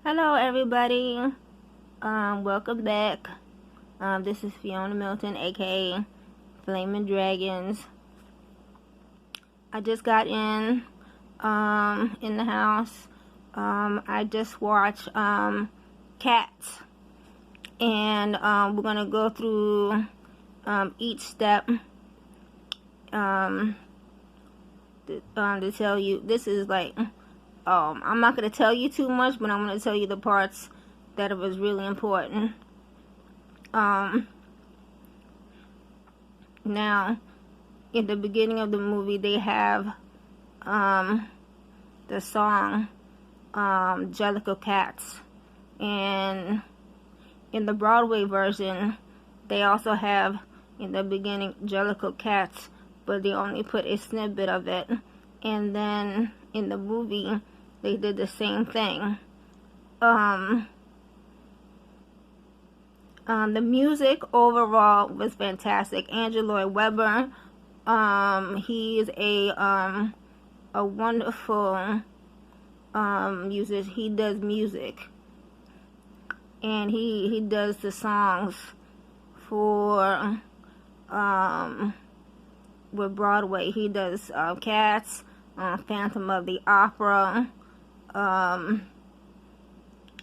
Hello, everybody. Welcome back. This is Fiona Milton, aka Flaming Dragons. I just got in the house. I just watched Cats, and we're gonna go through each step to tell you. This is like. I'm not going to tell you too much, but I'm going to tell you the parts that was really important. Now, in the beginning of the movie, they have the song Jellicle Cats. And in the Broadway version, they also have, in the beginning, Jellicle Cats, but they only put a snippet of it. And then in the movie, they did the same thing. The music overall was fantastic. Andrew Lloyd Webber, he's a wonderful musician. He does music, and he does the songs for with Broadway. He does Cats, Phantom of the Opera.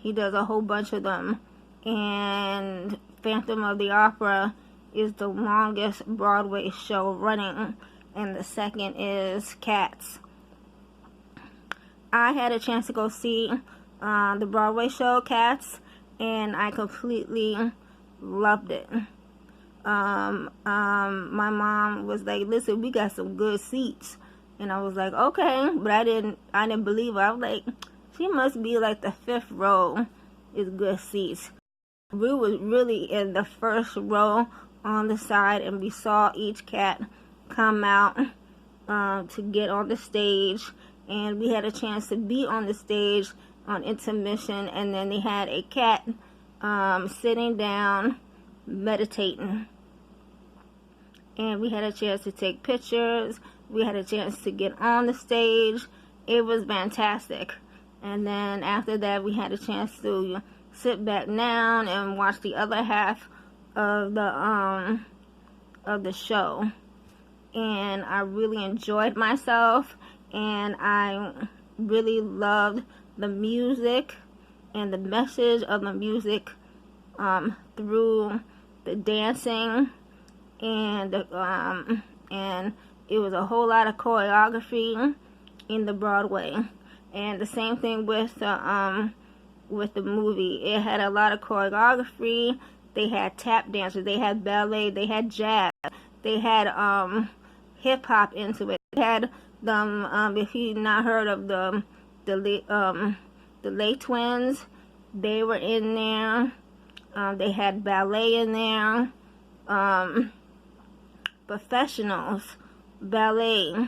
He does a whole bunch of them, and Phantom of the Opera is the longest Broadway show running, and the second is Cats. I had a chance to go see the Broadway show Cats, and I completely loved it. My mom was like, "Listen, we got some good seats." And I was like, okay, but I didn't believe her. I was like, she must be like the 5th row is good seats. We was really in the 1st row on the side, and we saw each cat come out to get on the stage, and we had a chance to be on the stage on intermission, and then they had a cat sitting down meditating, and we had a chance to take pictures. We had a chance to get on the stage. It was fantastic. And then after that, we had a chance to sit back down and watch the other half of the show. And I really enjoyed myself, and I really loved the music and the message of the music through the dancing and it was a whole lot of choreography in the Broadway, and the same thing with the movie. It had a lot of choreography. They had tap dancers, they had ballet, they had jazz, they had hip hop into it. They had them. If you've not heard of the Lay Twins, they were in there. They had ballet in there. Professionals. Ballet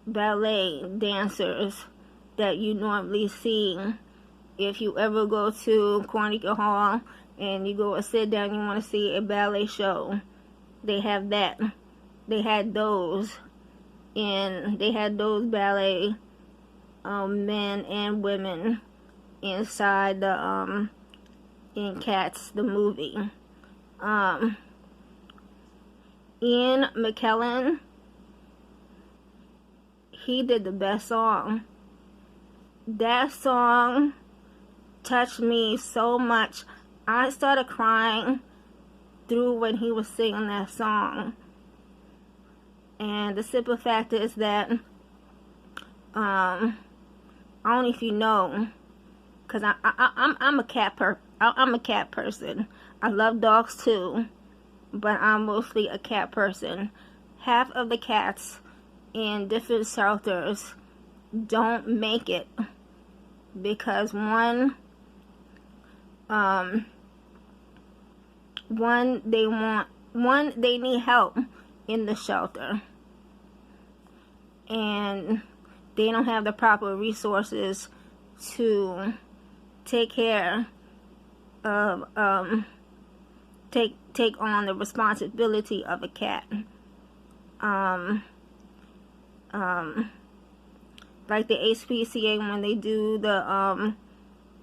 dancers that you normally see if you ever go to Carnegie Hall and you go and sit down, you want to see a ballet show. They have that. They had those, and they had those ballet men and women inside the in Cats the movie. Ian McKellen, he did the best song. That song touched me so much. I started crying through when he was singing that song. And the simple fact is that, I don't know if you know, because I'm a cat person. I love dogs too, but I'm mostly a cat person. Half of the cats in different shelters don't make it because one they need help in the shelter, and they don't have the proper resources to take care of take on the responsibility of a cat. Like the HPCA, when they do the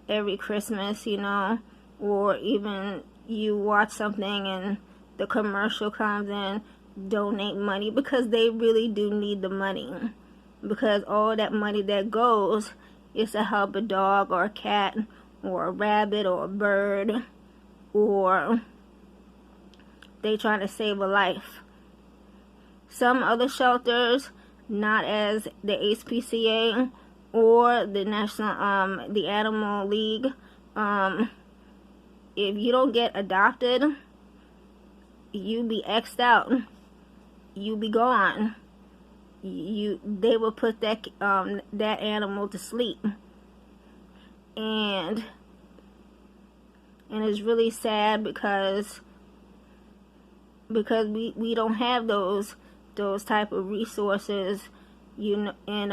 every Christmas, you know, or even you watch something and the commercial comes in, donate money, because they really do need the money. Because all that money that goes is to help a dog or a cat or a rabbit or a bird, or they trying to save a life. Some other shelters, not as the ASPCA or the National, the Animal League, if you don't get adopted, you be X'd out. You be gone. They will put that that animal to sleep, and it's really sad because we don't have those type of resources, you know, and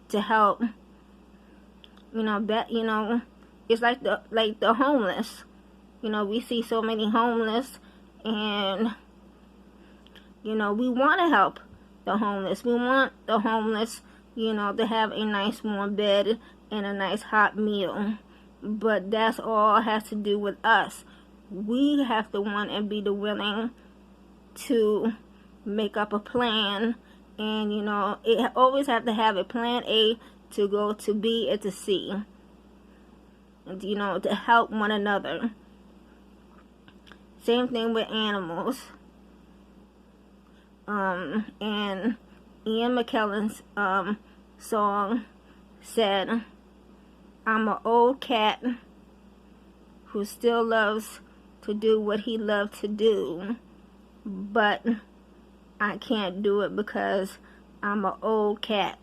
to help, you know, it's like the homeless. You know, we see so many homeless, and you know, we want to help the homeless. We want the homeless, you know, to have a nice warm bed and a nice hot meal. But that's all has to do with us. We have to want and be the willing to make up a plan. And, you know, it always have to have a plan A to go to B and to C. And, you know, to help one another. Same thing with animals. And Ian McKellen's song said, "I'm an old cat who still loves to do what he loved to do, but I can't do it because I'm an old cat."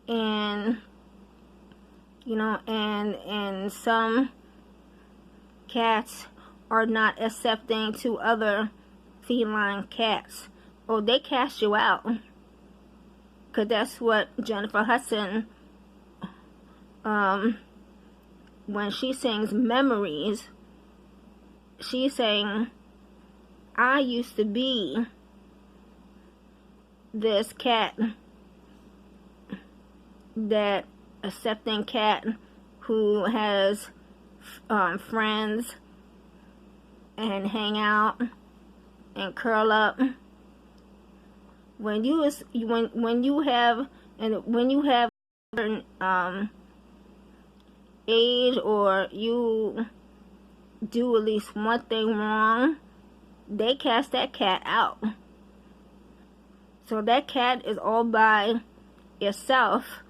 And you know, and some cats are not accepting to other feline cats, or they cast you out. Because that's what Jennifer Hudson, when she sings Memories, she's saying, I used to be this cat, that accepting cat who has friends and hang out and curl up. When you have age, or you do at least one thing wrong, they cast that cat out. So that cat is all by itself.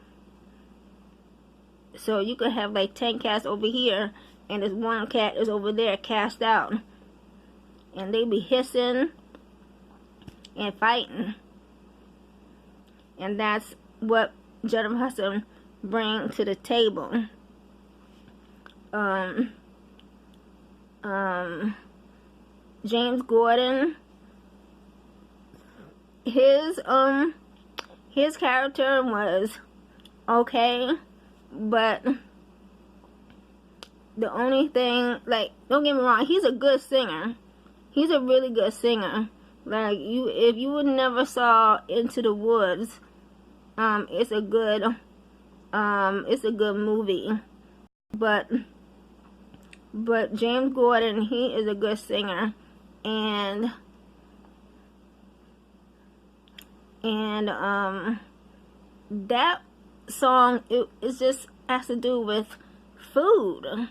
So you could have like 10 cats over here, and this one cat is over there cast out. And they be hissing and fighting. And that's what Jennifer Hudson bring to the table. James Gordon, his character was okay, but the only thing, like, don't get me wrong, he's a good singer. He's a really good singer. Like, if you never saw Into the Woods, it's a good movie. But James Gordon, he is a good singer, and that song, it just has to do with food.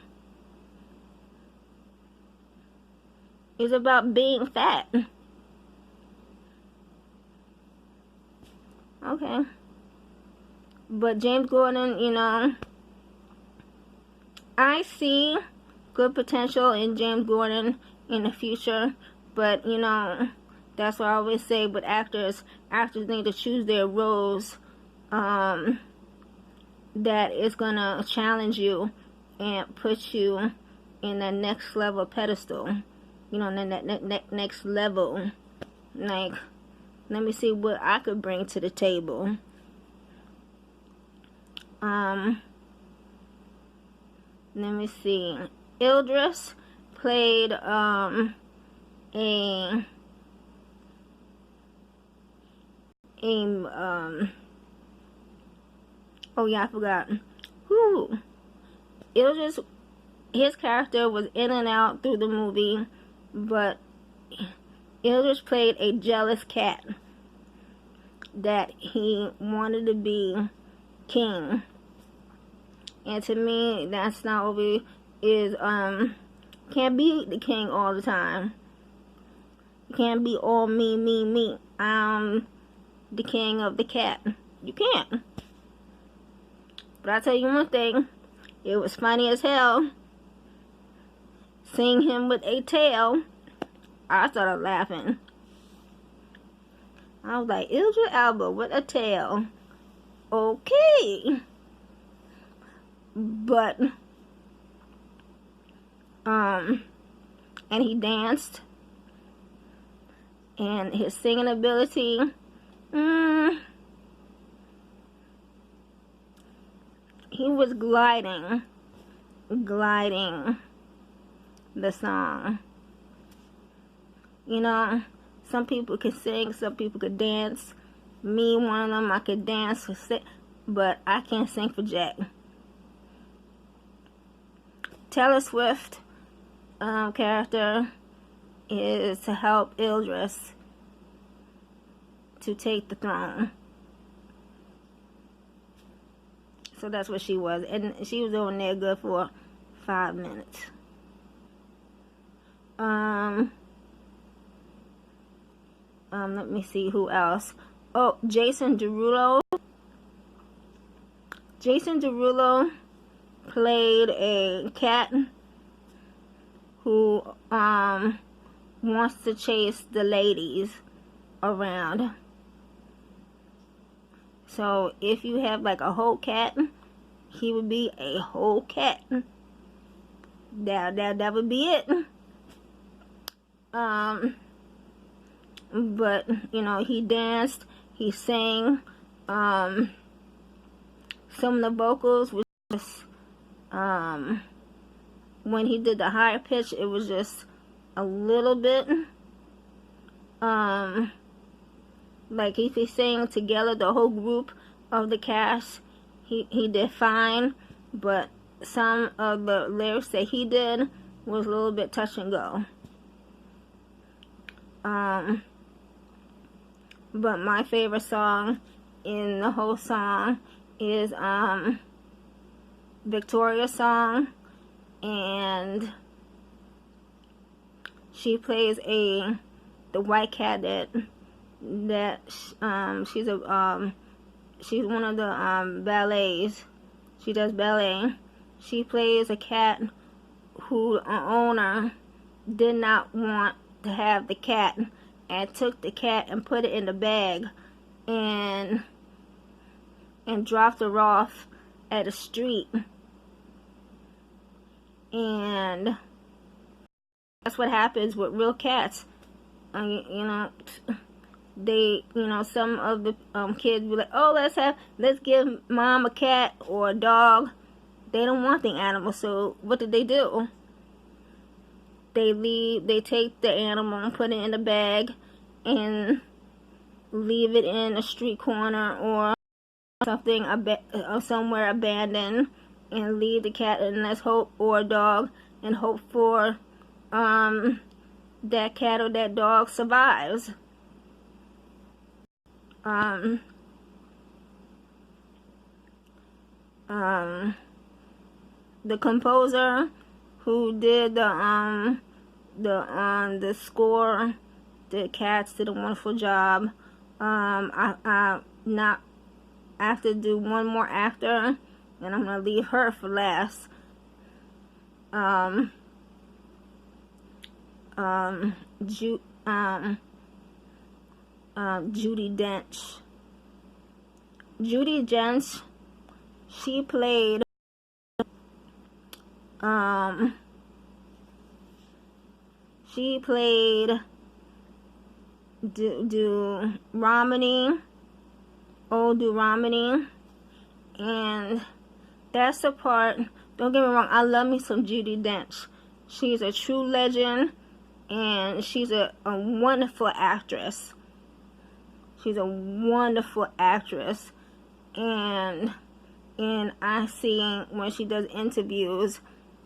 It's about being fat. Okay. But James Gordon, you know, I see good potential in James Gordon in the future. But, you know, that's what I always say with actors. Actors need to choose their roles that is going to challenge you and put you in the next level pedestal. You know, next level. Like, let me see what I could bring to the table. Let me see. Idris played a Oh yeah, I forgot. Whew. It was just, his character was in and out through the movie, but Idris played a jealous cat that he wanted to be king. And to me, that's not what is, can't be the king all the time. You can't be all me, me, me. I'm the king of the cat. You can't. But I'll tell you one thing, it was funny as hell. Seeing him with a tail, I started laughing. I was like, Idris Elba with a tail. Okay. But, and he danced. And his singing ability, he was gliding the song. You know, some people could sing, some people could dance. Me, one of them, I could dance, but I can't sing for jack. Taylor Swift character is to help Idris to take the throne. So that's what she was. And she was over there good for 5 minutes. Let me see who else. Oh, Jason Derulo. Jason Derulo played a cat who wants to chase the ladies around. So if you have like a whole cat, he would be a whole cat. That would be it. But you know, he danced, he sang. Some of the vocals was just when he did the higher pitch, it was just a little bit like if he sang together, the whole group of the cast, he did fine, but some of the lyrics that he did was a little bit touch and go. But my favorite song in the whole song is Victoria's song, and she plays the white cat that she's one of the ballets. She does ballet. She plays a cat who an owner did not want to have the cat, and took the cat and put it in the bag and dropped her off at a street. And that's what happens with real cats. You know, they, you know, some of the kids be like, oh, let's give mom a cat or a dog. They don't want the animal, so what do? They take the animal and put it in a bag and leave it in a street corner or something, or somewhere abandoned, and leave the cat, and let's hope, or a dog, and hope for that cat or that dog survives. The composer who did the score, the Cats did a wonderful job. I have to do one more actor, and I'm gonna leave her for last. Judi Dench. Judi Dench, she played Romany, Romany, and that's the part. Don't get me wrong, I love me some Judi Dench. She's a true legend, and she's a wonderful actress. She's a wonderful actress, and And I see when she does interviews,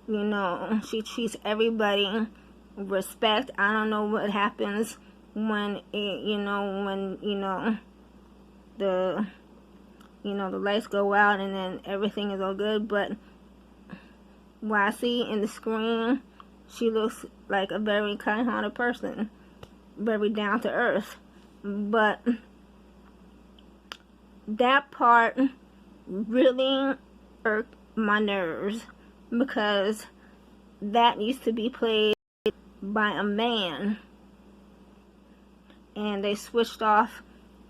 you know, she treats everybody with respect. I don't know what happens when it, you know, when, the, the lights go out and then everything is all good. But what I see in the screen, she looks like a very kind-hearted person, very down to earth. But that part really irked my nerves, because that used to be played by a man and they switched off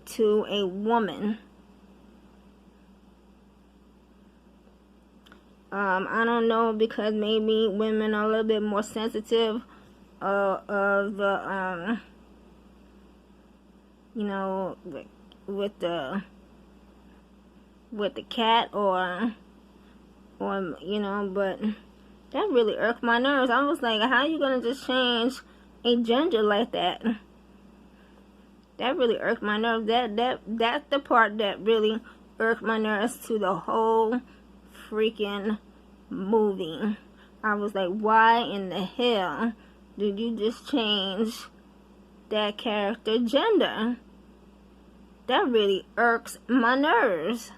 to a woman. I don't know, because maybe women are a little bit more sensitive of the with the cat, or but that really irked my nerves. I was like, how are you gonna just change a gender like that? That really irked my nerves. That's the part that really irked my nerves to the whole freaking movie. I was like, why in the hell did you just change that character gender? That really irks my nerves.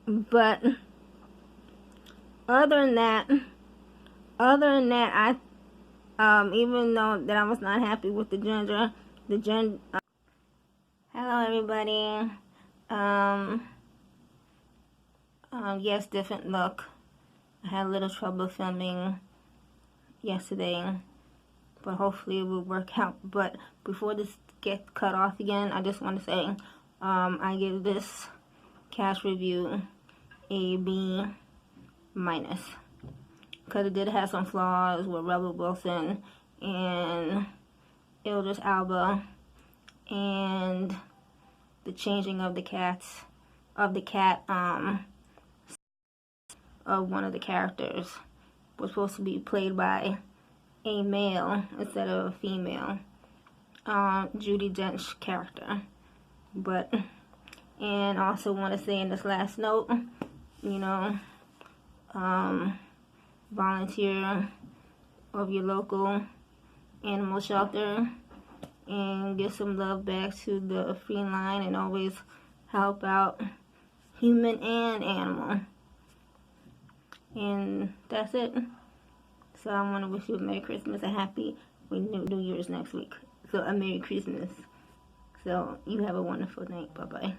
But other than that, I even though that I was not happy with the gender. Hello everybody. Yes, different look. I had a little trouble filming yesterday, but hopefully it will work out. But before this gets cut off again, I just want to say, I give this cast review a B-, because it did have some flaws with Rebel Wilson and Idris Elba, and the changing of the cat of one of the characters was supposed to be played by a male instead of a female, Judi Dench character. But, and also want to say in this last note, volunteer of your local animal shelter and give some love back to the Free Line, and always help out human and animal. And that's it. So I want to wish you a Merry Christmas, a Happy New Year's next week. So a Merry Christmas. So you have a wonderful night. Bye-bye.